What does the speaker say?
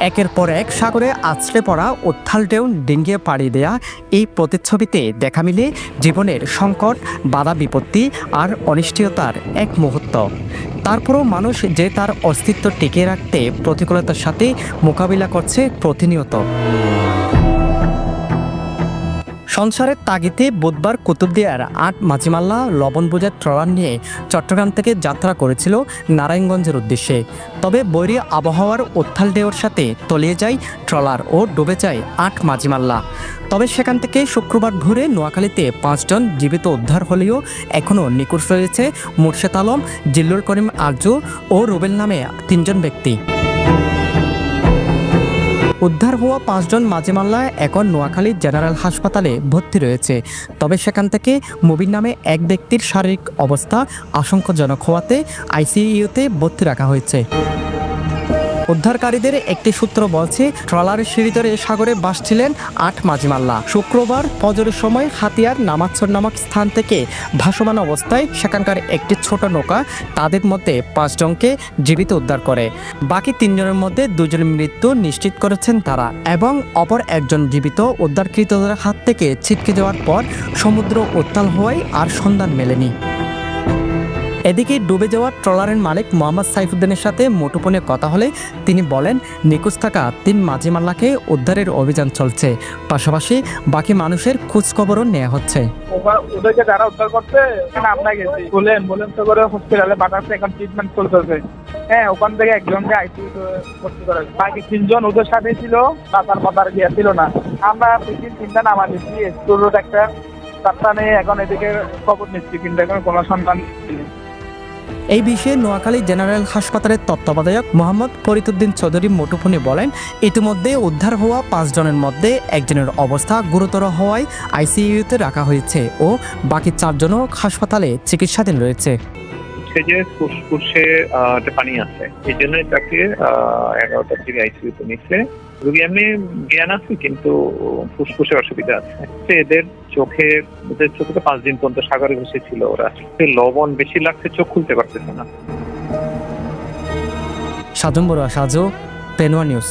একের পর এক সাগরে আছড়ে পড়া উত্থাল ঢেউ ডিঙ্গিয়ে পাড়ি দেয়া এই প্রতিচ্ছবিতে দেখা মিলে জীবনের সংকট, বাধা বিপত্তি আর অনিশ্চয়তার এক মুহূর্ত। তারপরও মানুষ যে তার অস্তিত্ব টিকিয়ে রাখতে প্রতিকূলতার সাথে মোকাবিলা করছে প্রতিনিয়ত। সংসারের তাগিদে বুধবার কুতুবদিয়ার ৮ মাঝিমাল্লা লবণ বোঝার ট্রলার নিয়ে চট্টগ্রাম থেকে যাত্রা করেছিল নারায়ণগঞ্জের উদ্দেশ্যে। তবে বৈরী আবহাওয়ার উত্থাল ঢেউর সাথে তলিয়ে যায় ট্রলার ও ডুবে যায় ৮ মাঝিমাল্লা। তবে সেখান থেকে শুক্রবার ভোরে নোয়াখালীতে ৫ জন জীবিত উদ্ধার হলেও এখনও নিখোঁজ রয়েছে মুর্শেদ আলম, জিল্লুল করিম আরজু ও রুবেল নামে ৩ জন ব্যক্তি। উদ্ধার হওয়া ৫ জন মাঝিমাল্লা এখন নোয়াখালী জেনারেল হাসপাতালে ভর্তি রয়েছে। তবে সেখান থেকে মুবিন নামে এক ব্যক্তির শারীরিক অবস্থা আশঙ্কাজনক হওয়াতে আইসিইউতে ভর্তি রাখা হয়েছে। উদ্ধারকারীদের একটি সূত্র বলছে, ট্রলারের সিঁড়ি ধরে সাগরে ভাসছিলেন ৮ মাঝিমাল্লা। শুক্রবার ফজরের সময় হাতিয়ার নামাচ্ছর নামক স্থান থেকে ভাসমান অবস্থায় সেখানকার একটি ছোট নৌকা তাদের মধ্যে ৫ জনকে জীবিত উদ্ধার করে। বাকি ৩ জনের মধ্যে ২ জনের মৃত্যু নিশ্চিত করেছেন তারা এবং অপর একজন জীবিত উদ্ধারকৃতদের হাত থেকে ছিটকে যাওয়ার পর সমুদ্র উত্তাল হওয়ায় আর সন্ধান মেলেনি। এদিকে ডুবে যাওয়া ট্রলারের মালিক মোহাম্মদ সাইফুদ্দিনের সাথে মুঠোফোনে কথা হলে তিনি বলেন, নিখোঁজ থাকা ৩ মাঝিমাল্লাকে উদ্ধারের অভিযান চলছে, পাশাপাশি বাকি মানুষের খোঁজখবরও নেওয়া হচ্ছে। ওদেরকে যারা উদ্ধার করছে আমরা গেছি, বলেন তো করে হসপিটালে পাঠাচ্ছে, এখন ট্রিটমেন্ট চলতেছে। হ্যাঁ, ওখান থেকে একজনকে আইসিইউতে ভর্তি করা, বাকি ৩ জন ওদের সাথে ছিল, তার মাথার গিয়েছিল না। আমরা ৩টা নামা দিচ্ছি স্কুল রোড একটা রাস্তা নিয়ে, এখন এদিকে খবর নিচ্ছি, কিন্তু এখন কোনো সন্ধান। এই বিষয়ে নোয়াখালী জেনারেল হাসপাতালের তত্ত্বাবধায়ক মোহাম্মদ ফরিদউদ্দিন চৌধুরী মুঠোফোনে বলেন, ইতিমধ্যে উদ্ধার হওয়া ৫ জনের মধ্যে একজনের অবস্থা গুরুতর হওয়ায় আইসিইউতে রাখা হয়েছে ও বাকি ৪ জনও হাসপাতালে চিকিৎসাধীন রয়েছে। যে ফুসফুসে পানি আছে, এই জন্যই তাকে 11টার দিকে আইসিইউতে নিচ্ছে। রোগী এমনি জ্ঞান আছে, কিন্তু ফুসফুসে অসুবিধা আছে। এদের চোখে তো 5 দিন পর্যন্ত সাগরে ভেসেছিল ওরা, লবণ বেশি লাগছে, চোখ খুলতে পারতেছে না। সাজম বড়ুয়া, সাজু, পেনুয়া নিউজ।